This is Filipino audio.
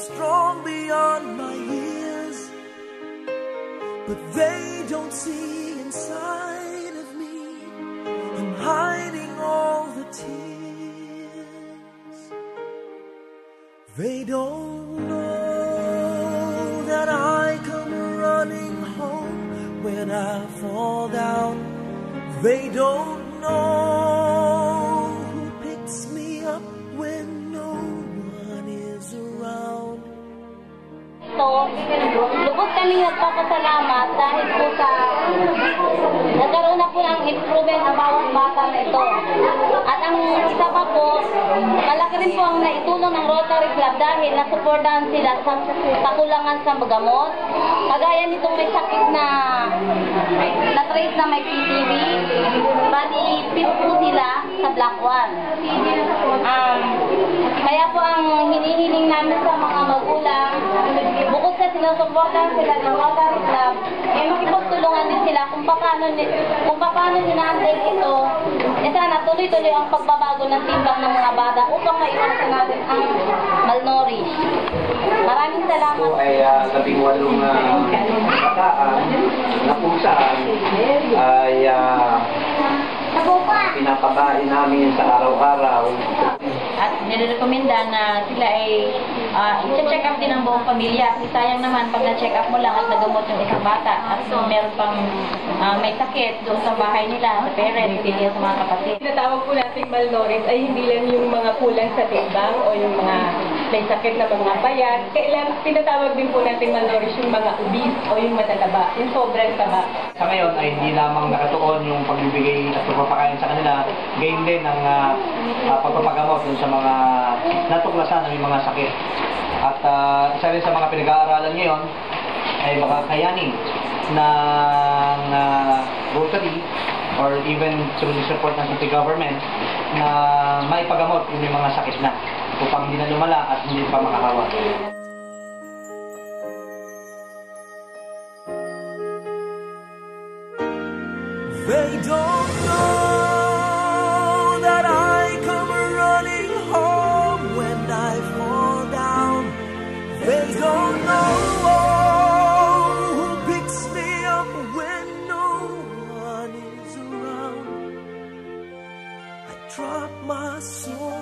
strong beyond my years, but they don't see inside of me. I'm hiding all the tears. They don't know that I come running home when I fall down. They don't know who picks me up when no one is around. So, lubos kami nagpapasalamat dahil po sa nagkaroon na po ng improvement ang bawat bata na ito. At ang isa pa po, malaki rin po ang naitulong ng Rotary Club dahil nasuportahan sila sa kakulangan sa gamot. Kagaya nitong may sakit na na-trace na may PTB, bali pit po sila sa Black One. Kaya po ang hinihiling namin sa mga magulang, bukod sa sinusuportahan sila ng Rotary Club, ay makipagtulungan din sila kung paano ninahandle ito. Sana tuloy-tuloy ang pagbabago ng timbang ng mga bata upang maiwasan natin ang malnourished. Maraming salamat. Ito ay 18 kabataan na kung saan ay pinapakain namin sa araw-araw. At nirekomenda na sila ay i-check up din ang buong pamilya. Kasi sayang naman pag na-check up mo lang at nagamot yung isang bata at meron pang may sakit doon sa bahay nila, sa parents, hindi sa mga kapatid. Tinatawag po nating malnourished ay hindi lang yung mga kulang sa timbang o yung mga may sakit na mga bayan. Kailan tinatawag din po nating malnourished yung mga obese o yung matataba, yung sobrang taba. Sa ngayon ay hindi lamang nakatuon yung pagbibigay at pagpapakain sa kanila, gain din ang pagpapagamot dun sa mga natuklasan ng mga sakit. At isa rin sa mga pinag-aaralan ngayon ay baka kayanin ng Rotary or even through the support ng city government na maipagamot yung mga sakit na upang hindi na lumala at hindi pa makahawa. They don't know that I come running home when I fall down. They don't know who picks me up when no one is around. I drop my soul